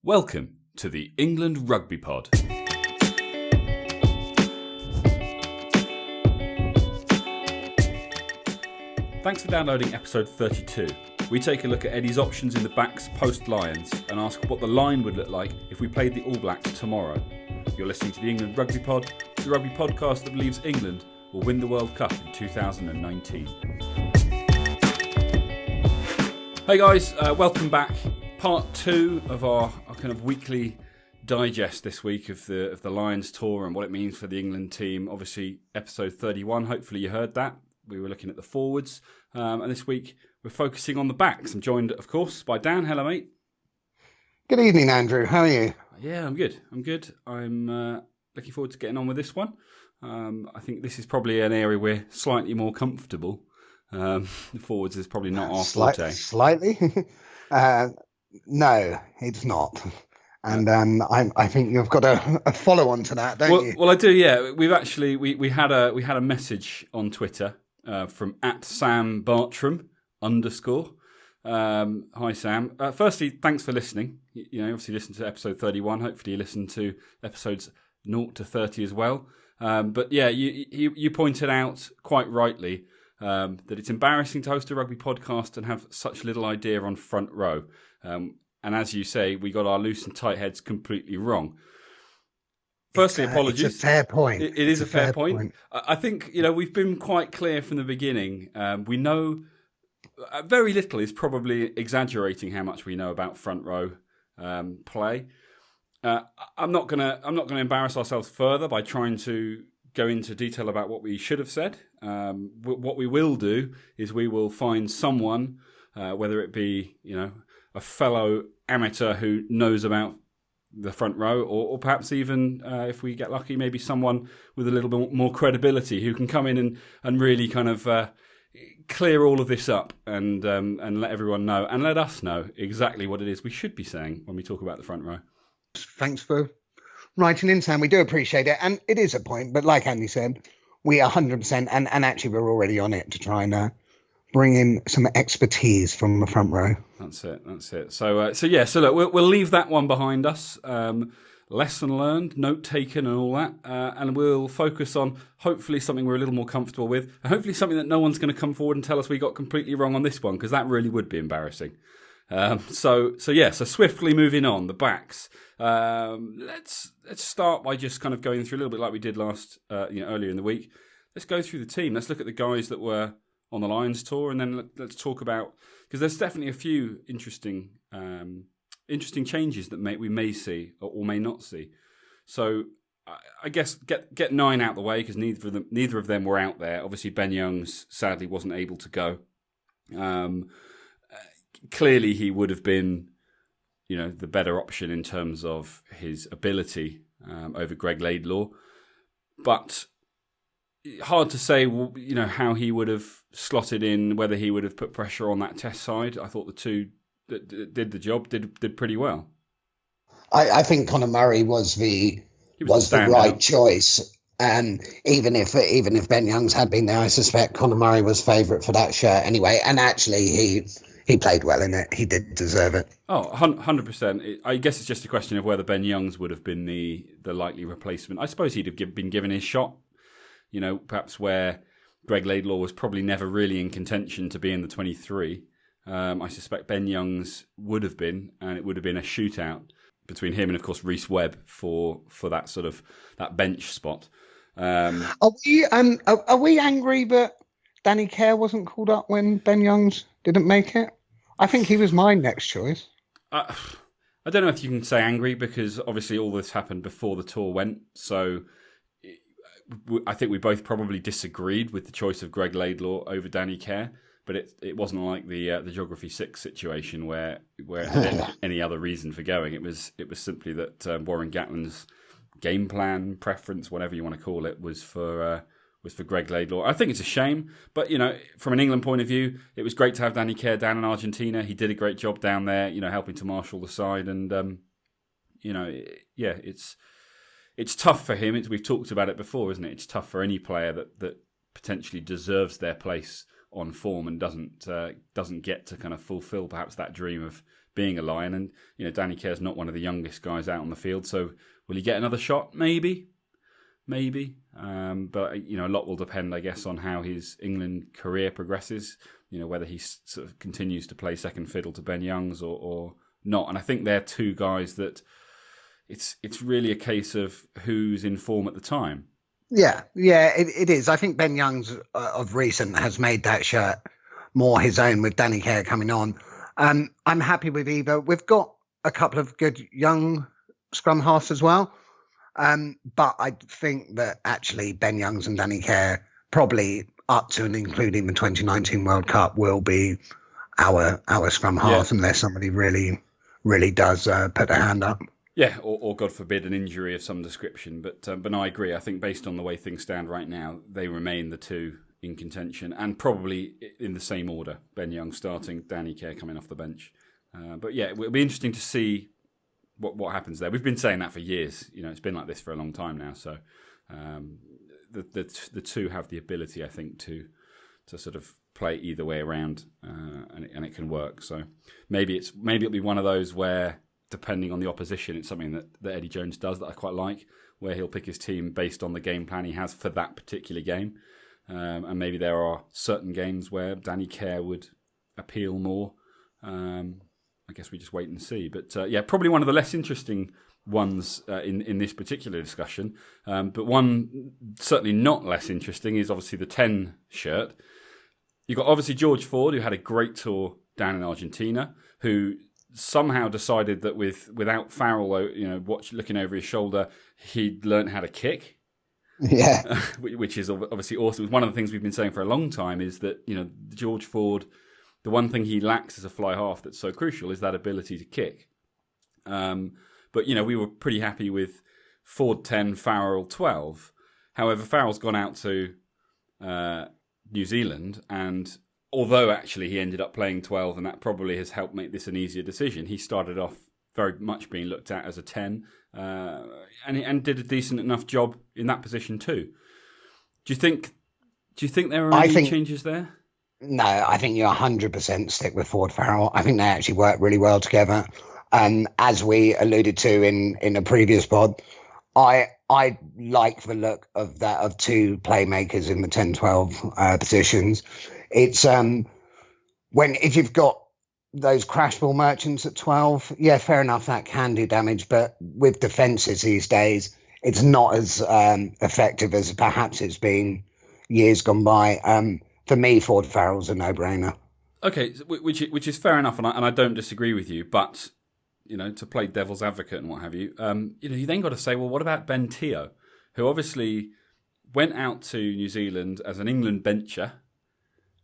Welcome to the England Rugby Pod. Thanks for downloading episode 32. We take a look at Eddie's options in the backs post-Lions and ask what the line would look like if we played the All Blacks tomorrow. You're listening to the England Rugby Pod, the rugby podcast that believes England will win the World Cup in 2019. Hey guys, welcome back. Part 2 of our kind of weekly digest this week of the Lions tour and what it means for the England team. Obviously, episode 31, hopefully you heard that. We were looking at the forwards. And this week, we're focusing on the backs. I'm joined, of course, by Dan. Hello, mate. Good evening, Andrew. How are you? Yeah, I'm good. I'm looking forward to getting on with this one. I think this is probably an area we're slightly more comfortable. The forwards is probably not our forte. Slightly? No, it's not. And I think you've got a follow-on to that, don't you? Well, I do, yeah. We've actually we had a message on Twitter from @SamBartram_. Hi, Sam. Firstly, thanks for listening. You know, obviously listen to episode 31. Hopefully you listen to episodes 0 to 30 as well. But yeah, you pointed out quite rightly that it's embarrassing to host a rugby podcast and have such little idea on front row. And as you say, we got our loose and tight heads completely wrong. Firstly, apologies. It's a fair point. It is a fair point. I think, you know, we've been quite clear from the beginning. We know very little is probably exaggerating how much we know about front row play. I'm not gonna embarrass ourselves further by trying to go into detail about what we should have said. What we will do is we will find someone, whether it be, you know, a fellow amateur who knows about the front row, or perhaps even, if we get lucky, maybe someone with a little bit more credibility who can come in and really kind of clear all of this up and let everyone know and let us know exactly what it is we should be saying when we talk about the front row. Thanks for writing in, Sam. We do appreciate it. And it is a point, but like Andy said, we are 100%, and actually we're already on it to try and bring in some expertise from the front row. That's it. So look, we'll leave that one behind us. Lesson learned, note taken, and all that, and we'll focus on hopefully something we're a little more comfortable with, and hopefully something that no one's going to come forward and tell us we got completely wrong on this one, because that really would be embarrassing. So swiftly moving on, the backs. Let's start by just kind of going through a little bit like we did earlier in the week. Let's go through the team. Let's look at the guys that were on the Lions tour, and then let's talk about, because there's definitely a few interesting changes that we may see or may not see. So I guess get 9 out the way, because neither of them were out there. Obviously, Ben Youngs sadly wasn't able to go. Clearly, he would have been, you know, the better option in terms of his ability over Greg Laidlaw, but hard to say, you know, how he would have slotted in, whether he would have put pressure on that test side. I thought the two that did the job did pretty well. I think Conor Murray was the right choice. And even if Ben Youngs had been there, I suspect Conor Murray was favourite for that shirt anyway. And actually, he played well in it. He did deserve it. Oh, 100%. I guess it's just a question of whether Ben Youngs would have been the likely replacement. I suppose he'd have been given his shot. You know, perhaps where Greg Laidlaw was probably never really in contention to be in the 23. I suspect Ben Youngs would have been, and it would have been a shootout between him and, of course, Rhys Webb for that sort of that bench spot. Are we angry that Danny Care wasn't called up when Ben Youngs didn't make it? I think he was my next choice. I don't know if you can say angry, because obviously all this happened before the tour went. So I think we both probably disagreed with the choice of Greg Laidlaw over Danny Care, but it wasn't like the Geography 6 situation where it had any other reason for going. It was simply that Warren Gatland's game plan, preference, whatever you want to call it, was for Greg Laidlaw. I think it's a shame, but, you know, from an England point of view, it was great to have Danny Care down in Argentina. He did a great job down there, you know, helping to marshal the side, and it's tough for him. We've talked about it before, isn't it? It's tough for any player that potentially deserves their place on form and doesn't get to kind of fulfil perhaps that dream of being a Lion. And, Danny Care's not one of the youngest guys out on the field. So will he get another shot? Maybe. But, a lot will depend, I guess, on how his England career progresses, whether he sort of continues to play second fiddle to Ben Youngs or not. And I think they're two guys that it's really a case of who's in form at the time. Yeah, it is. I think Ben Youngs of recent has made that shirt more his own with Danny Care coming on. I'm happy with either. We've got a couple of good young scrum halves as well. But I think that actually Ben Youngs and Danny Care probably up to and including the 2019 World Cup will be our scrum half unless somebody really does put their hand up. Yeah, or God forbid an injury of some description. But no, I agree. I think based on the way things stand right now, they remain the two in contention and probably in the same order. Ben Youngs starting, Danny Care coming off the bench. But yeah, it'll be interesting to see what happens there. We've been saying that for years. It's been like this for a long time now. So the two have the ability, I think, to sort of play either way around, and it can work. So maybe it'll be one of those where, depending on the opposition, it's something that Eddie Jones does that I quite like, where he'll pick his team based on the game plan he has for that particular game. And maybe there are certain games where Danny Care would appeal more. I guess we just wait and see. But probably one of the less interesting ones in this particular discussion. But one certainly not less interesting is obviously the 10 shirt. You've got obviously George Ford, who had a great tour down in Argentina, who somehow decided that without Farrell, looking over his shoulder, he'd learned how to kick. Yeah, which is obviously awesome. One of the things we've been saying for a long time is that George Ford, the one thing he lacks as a fly half that's so crucial is that ability to kick. But we were pretty happy with Ford 10, Farrell 12. However, Farrell's gone out to New Zealand, and although actually he ended up playing 12, and that probably has helped make this an easier decision, he started off very much being looked at as a 10, and did a decent enough job in that position too. Do you think there are any changes there? No, I think you 100% stick with Ford Farrell. I think they actually work really well together. As we alluded to in a previous pod, I like the look of that of two playmakers in the 10-12 positions. It's if you've got those crash ball merchants at 12, yeah, fair enough, that can do damage. But with defences these days, it's not as effective as perhaps it's been years gone by. For me, Ford Farrell's a no-brainer. Okay, which is fair enough, and I don't disagree with you. But to play devil's advocate and what have you, you then got to say, well, what about Ben Teo, who obviously went out to New Zealand as an England bencher,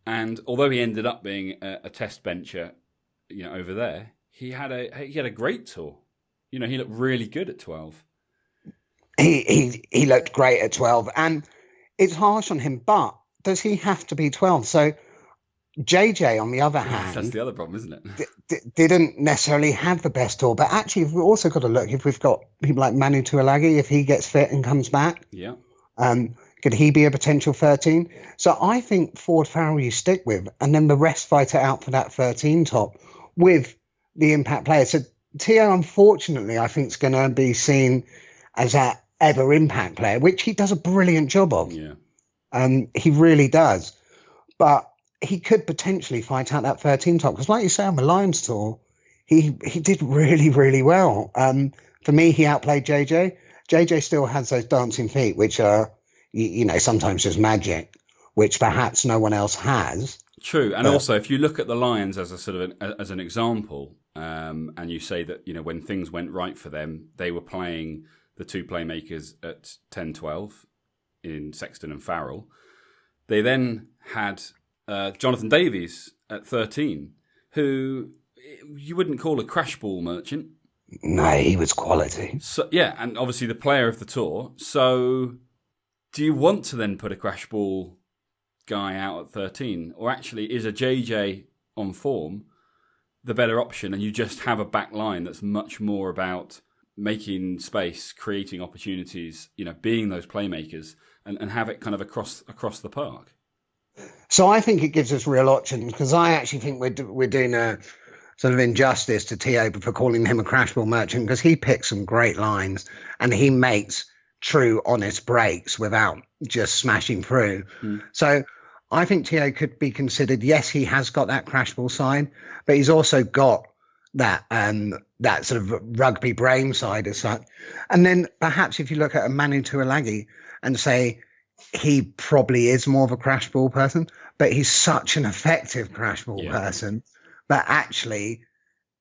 and although he ended up being a test bencher, over there, he had a great tour. He looked really good at 12. He looked great at 12, and it's harsh on him, but does he have to be 12? So JJ, on the other hand, that's the other problem, isn't it? Didn't necessarily have the best tour, but actually we've also got to look if we've got people like Manu Tuilagi, if he gets fit and comes back. Yeah. Could he be a potential 13? So I think Ford Farrell you stick with, and then the rest fight it out for that 13 top with the impact player. So Teo, unfortunately, I think is going to be seen as that ever impact player, which he does a brilliant job of. Yeah. He really does. But he could potentially fight out that 13 top, because like you say, on the Lions tour, he did really, really well. For me, he outplayed JJ. JJ still has those dancing feet, which are, sometimes just magic, which perhaps no one else has. True, and also if you look at the Lions as a sort of as an example, and you say that when things went right for them, they were playing the two playmakers at 10-12 in Sexton and Farrell. They then had Jonathan Davies at 13, who you wouldn't call a crash ball merchant. No, he was quality. So yeah, and obviously the player of the tour. So do you want to then put a crash ball guy out at 13? Or actually is a JJ on form the better option, and you just have a back line that's much more about making space, creating opportunities, being those playmakers, and have it kind of across the park? So I think it gives us real options, because I actually think we're doing a sort of injustice to Tio for calling him a crash ball merchant, because he picks some great lines and he makes true, honest breaks without just smashing through. So I think Tio could be considered. Yes, he has got that crash ball side, but he's also got that that sort of rugby brain side as such. And then perhaps if you look at a Manu Tuilagi and say he probably is more of a crash ball person, but he's such an effective crash ball person that actually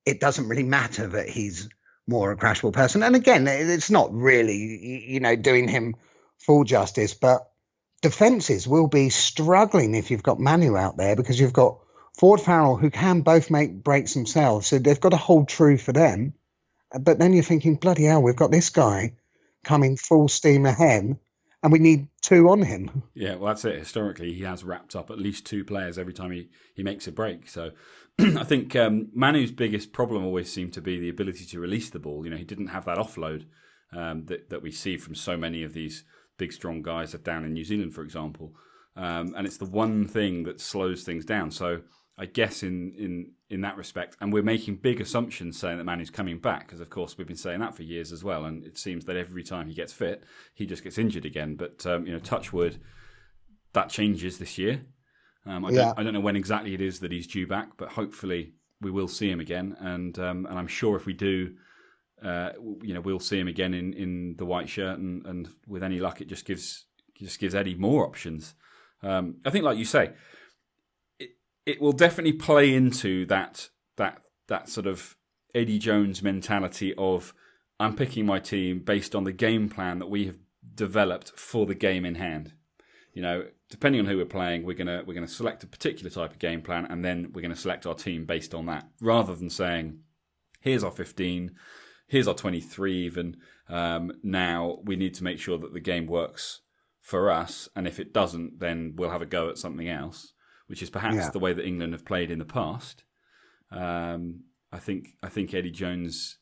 it doesn't really matter that he's more a crash ball person. And again, it's not really, doing him full justice, but defences will be struggling if you've got Manu out there, because you've got Ford Farrell, who can both make breaks themselves. So they've got to hold true for them. But then you're thinking, bloody hell, we've got this guy coming full steam ahead and we need two on him. Yeah, well, that's it. Historically, he has wrapped up at least two players every time he makes a break. So I think Manu's biggest problem always seemed to be the ability to release the ball. He didn't have that offload that we see from so many of these big, strong guys down in New Zealand, for example. And it's the one thing that slows things down. So I guess in that respect, and we're making big assumptions saying that Manu's coming back, because of course we've been saying that for years as well, and it seems that every time he gets fit, he just gets injured again. But touch wood, that changes this year. I don't know when exactly it is that he's due back, but hopefully we will see him again, and I'm sure if we do, we'll see him again in the white shirt, and with any luck, it just gives Eddie more options. I think, like you say, it will definitely play into that sort of Eddie Jones mentality of, I'm picking my team based on the game plan that we have developed for the game in hand. Depending on who we're playing, we're gonna select a particular type of game plan, and then we're going to select our team based on that, rather than saying, here's our 15, here's our 23 even. Now we need to make sure that the game works for us, and if it doesn't, then we'll have a go at something else, which is perhaps the way that England have played in the past. I think Eddie Jones,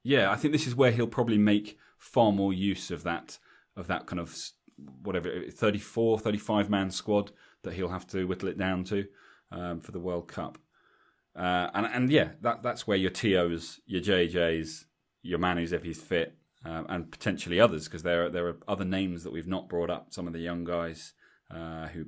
I think this is where he'll probably make far more use of that kind of, whatever, 34, 35-man squad that he'll have to whittle it down to for the World Cup. That's where your TOs, your JJs, your Manus if he's fit, and potentially others, because there are other names that we've not brought up, some of the young guys who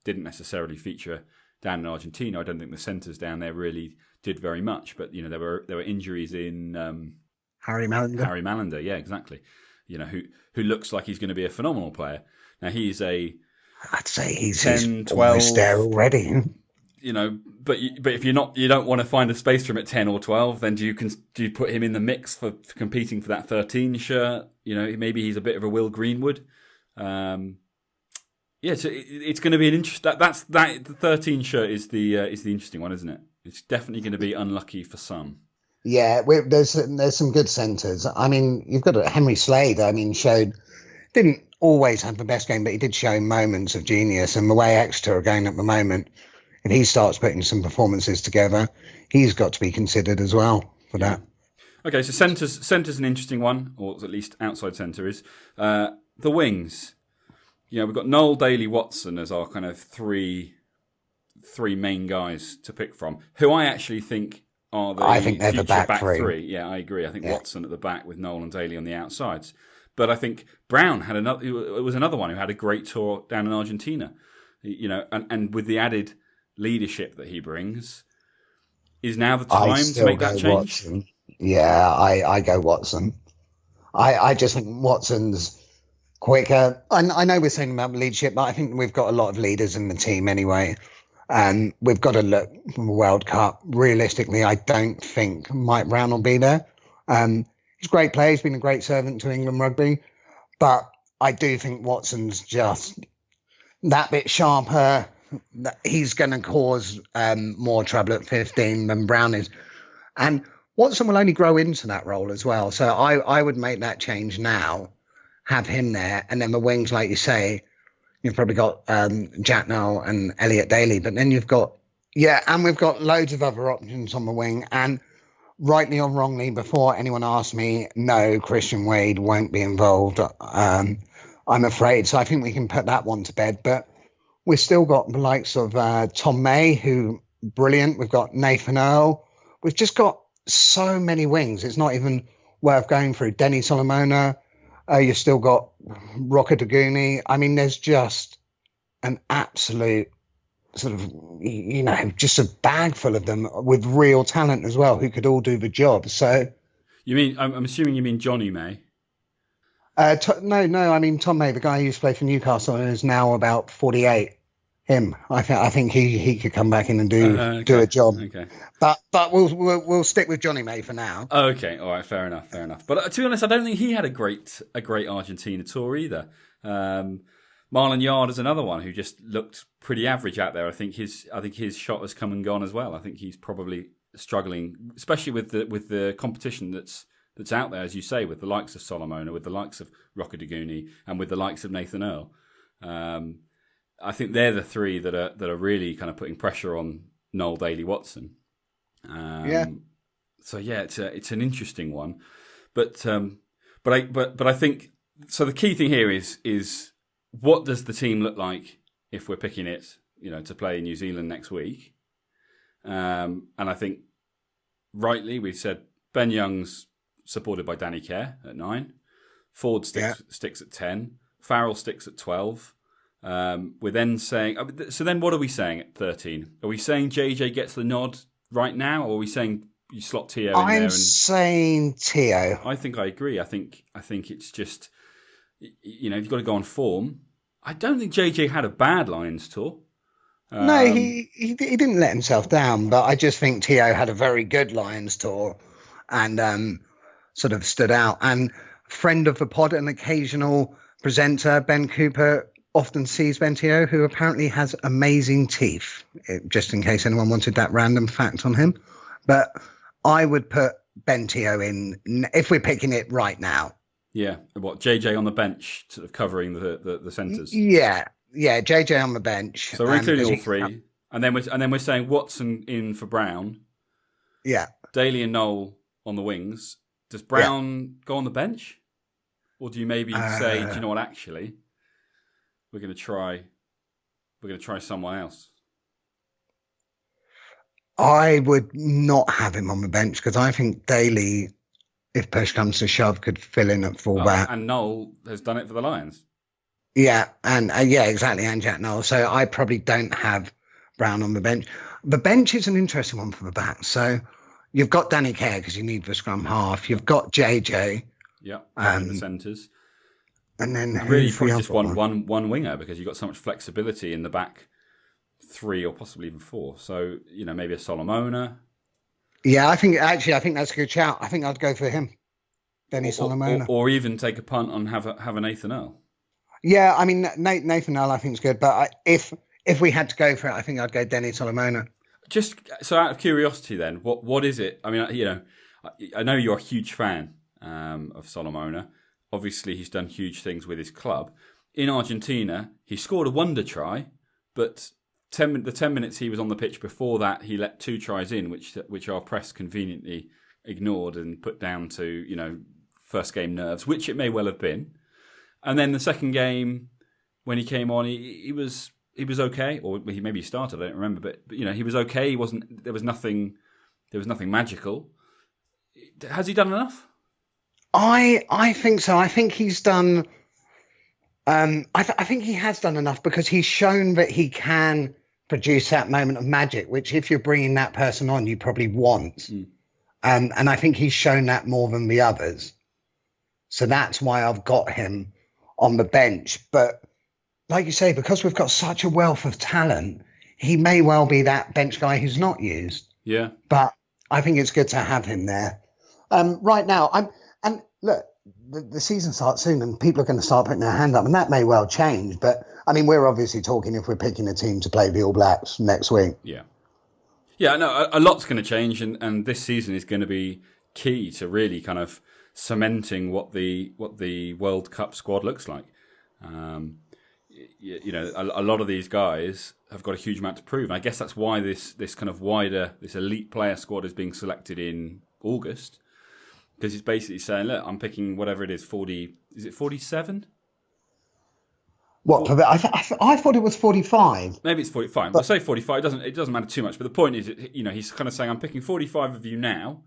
didn't necessarily feature down in Argentina. I don't think the centres down there really did very much, but there were injuries in Harry Mallender. Harry Mallender, yeah, exactly. Who looks like he's going to be a phenomenal player. Now he's I'd say he's 10, 12 almost there already. But if you don't want to find a space for him at 10 or 12, then do you put him in the mix for competing for that 13 shirt? Maybe he's a bit of a Will Greenwood. So it's going to be an interest. The 13 shirt is the interesting one, isn't it? It's definitely going to be unlucky for some. Yeah, there's some good centres. I mean, you've got Henry Slade. I mean, didn't always have the best game, but he did show moments of genius. And the way Exeter are going at the moment, if he starts putting some performances together, he's got to be considered as well for that. Okay, so centre's an interesting one, or at least outside centre is. The wings. We've got Noel, Daly, Watson as our kind of three main guys to pick from, who I actually think are I think they're the back three. Yeah, I agree. I think Watson at the back with Noel and Daly on the outsides. But I think Brown was another one who had a great tour down in Argentina. And with the added leadership that he brings, is now the time to make that change? Watson. Yeah, I go Watson. I just think Watson's quicker. I know we're saying about leadership, but I think we've got a lot of leaders in the team anyway. And we've got to look from the World Cup. Realistically, I don't think Mike Brown will be there. He's a great player. He's been a great servant to England rugby. But I do think Watson's just that bit sharper. He's going to cause more trouble at 15 than Brown is. And Watson will only grow into that role as well. So I would make that change now, have him there. And then the wings, like you say, you've probably got Jack Noel and Elliot Daly. But then you've got, and we've got loads of other options on the wing. And rightly or wrongly, before anyone asks me, no, Christian Wade won't be involved, I'm afraid. So I think we can put that one to bed. But we've still got the likes of Tom May, who brilliant. We've got Nathan Earl. we've just got so many wings. It's not even worth going through. Denny Solomona, you've still got Rocca Daguni. I mean, there's just an absolute sort of, just a bag full of them with real talent as well, who could all do the job. So, you mean? I'm assuming you mean Johnny May. No. I mean Tom May, the guy who used to play for Newcastle and is now about 48. Him, I think he could come back in and do a job. Okay. But we'll stick with Johnny May for now. Okay, all right, fair enough. But to be honest, I don't think he had a great Argentina tour either. Marlon Yard is another one who just looked pretty average out there. I think his shot has come and gone as well. I think he's probably struggling, especially with the competition that's out there, as you say, with the likes of Solomona, with the likes of Rocca Daguni, and with the likes of Nathan Earl. I think they're the three that are really kind of putting pressure on Noel Daly-Watson. So yeah, it's an interesting one, but I think so. The key thing here is what does the team look like if we're picking it, to play in New Zealand next week? And I think rightly we've said Ben Young's supported by Danny Kerr at 9, Ford sticks at 10, Farrell sticks at 12. We're then saying, so then what are we saying at 13? Are we saying JJ gets the nod right now, or are we saying you slot Tio in there? I'm saying Tio. I think I agree. I think it's just, you've got to go on form. I don't think JJ had a bad Lions tour. No, he didn't let himself down, but I just think Tio had a very good Lions tour and sort of stood out. And friend of the pod, an occasional presenter, Ben Cooper, often sees Ben Tio, who apparently has amazing teeth, just in case anyone wanted that random fact on him. But I would put Ben Tio in, if we're picking it right now. Yeah, what, JJ on the bench, sort of covering the centres? Yeah, JJ on the bench. So we're including all three. And then we're saying Watson in for Brown. Yeah. Daly and Noel on the wings. Does Brown go on the bench? Or do you maybe say, do you know what, actually, we're going to try someone else? I would not have him on the bench because I think Daly, if push comes to shove, could fill in at fullback. And Noel has done it for the Lions. Yeah, and exactly, and Jack Noel. So I probably don't have Brown on the bench. The bench is an interesting one for the back. So you've got Danny Kerr because you need the scrum half. You've got JJ. Yeah, the centres. And then really probably just one winger because you've got so much flexibility in the back three or possibly even four. So, maybe a Solomona. Yeah, I think that's a good shout. I think I'd go for him. Denny Solomona. Or even take a punt on have a Nathan Earl. Yeah, I mean, Nathan Earl I think is good. But if we had to go for it, I think I'd go Denny Solomona. Just so out of curiosity then, what is it? I mean, I know you're a huge fan of Solomona. Obviously, he's done huge things with his club. In Argentina, he scored a wonder try, but the 10 minutes he was on the pitch before that, he let 2 tries in, which our press conveniently ignored and put down to, first game nerves, which it may well have been. And then the second game, when he came on, he was okay, or maybe he started, I don't remember, but he was okay. He wasn't. There was nothing magical. Has he done enough? I think so. I think he's done. I think he has done enough because he's shown that he can produce that moment of magic, which if you're bringing that person on, you probably want. And I think he's shown that more than the others. So that's why I've got him on the bench. But like you say, because we've got such a wealth of talent, he may well be that bench guy who's not used. Yeah. But I think it's good to have him there. Right now, and look, the season starts soon and people are going to start putting their hand up and that may well change. But I mean, we're obviously talking if we're picking a team to play the All Blacks next week. Yeah. Yeah, no, a lot's going to change and this season is going to be key to really kind of cementing what the World Cup squad looks like. A lot of these guys have got a huge amount to prove. And I guess that's why this kind of wider, this elite player squad is being selected in August. Because it's basically saying, look, I'm picking whatever it is, 40, is it 47? What? I thought it was 45. Maybe it's 45. We'll say 45. It doesn't matter too much. But the point is, he's kind of saying, I'm picking 45 of you now,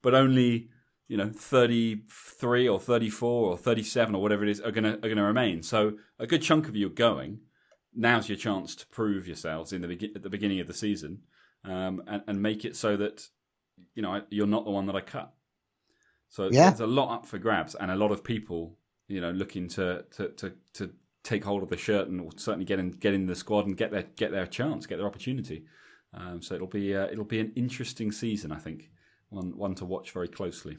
but only 33 or 34 or 37 or whatever it is are gonna remain. So a good chunk of you are going. Now's your chance to prove yourselves at the beginning of the season, and make it so that you're not the one that I cut. So there's a lot up for grabs, and a lot of people looking to take hold of the shirt and certainly get in the squad and get their chance, get their opportunity. So it'll be an interesting season, I think, one to watch very closely.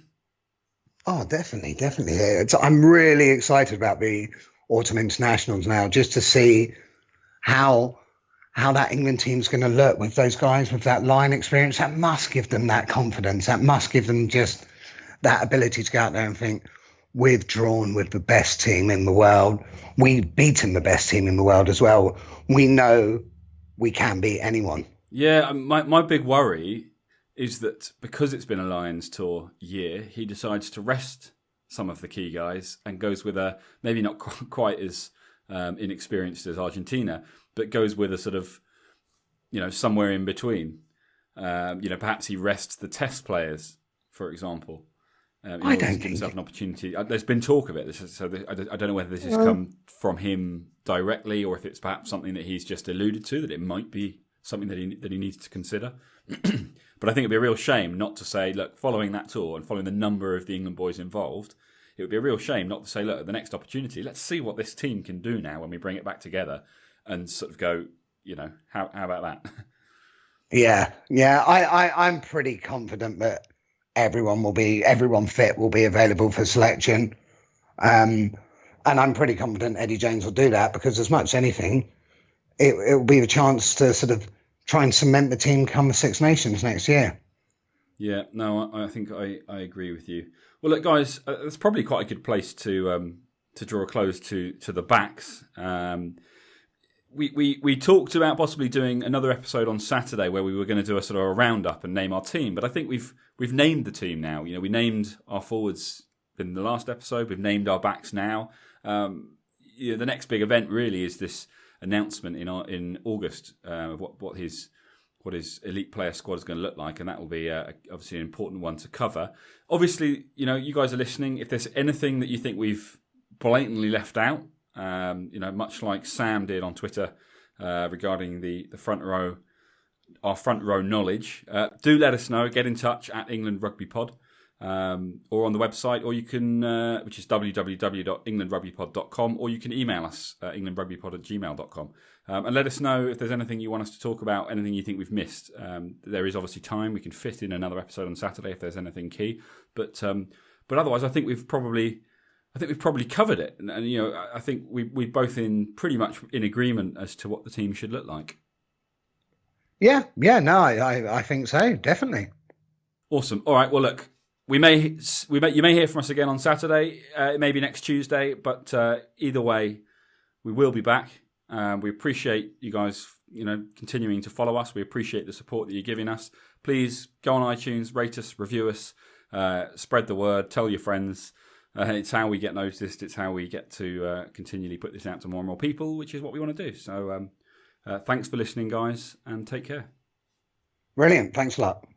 Oh, definitely. I'm really excited about the autumn internationals now, just to see how that England team's going to look with those guys with that line experience. That must give them that confidence. That must give them just that ability to go out there and think, we've drawn with the best team in the world. We've beaten the best team in the world as well. We know we can beat anyone. Yeah, my big worry is that because it's been a Lions Tour year, he decides to rest some of the key guys and goes with a maybe not quite as inexperienced as Argentina, but goes with a sort of, somewhere in between. Perhaps he rests the test players, for example. I don't give himself an opportunity. There's been talk of it, I don't know whether this has come from him directly or if it's perhaps something that he's just alluded to, that it might be something that he needs to consider. But I think it'd be a real shame not to say, look, following that tour and following the number of the England boys involved, it would be a real shame not to say, look, at the next opportunity, let's see what this team can do now when we bring it back together, and sort of go, how about that? Yeah. I'm pretty confident that everyone fit will be available for selection. And I'm pretty confident Eddie Jones will do that, because as much as anything, it will be a chance to sort of try and cement the team come the Six Nations next year. Yeah, no, I think I agree with you. Well, look, guys, it's probably quite a good place to draw a close to the backs. We talked about possibly doing another episode on Saturday where we were going to do a sort of a roundup and name our team, but I think we've named the team now. We named our forwards in the last episode. We've named our backs now. The next big event really is this announcement in August of what his elite player squad is going to look like, and that will be obviously an important one to cover. Obviously, you guys are listening. If there's anything that you think we've blatantly left out, much like Sam did on Twitter regarding the front row, our front row knowledge, do let us know. Get in touch at England Rugby Pod. Or on the website, or you can, which is www.englandrugbypod.com, or you can email us englandrugbypod@gmail.com, and let us know if there's anything you want us to talk about, anything you think we've missed. There is obviously time; we can fit in another episode on Saturday if there's anything key. But otherwise, I think we've probably covered it, and I think we're both pretty much in agreement as to what the team should look like. Yeah, no, I think so, definitely. Awesome. All right. Well, look. You may hear from us again on Saturday. It may be next Tuesday, but either way, we will be back. We appreciate you guys, continuing to follow us. We appreciate the support that you're giving us. Please go on iTunes, rate us, review us, spread the word, tell your friends. It's how we get noticed. It's how we get to continually put this out to more and more people, which is what we want to do. So, thanks for listening, guys, and take care. Brilliant. Thanks a lot.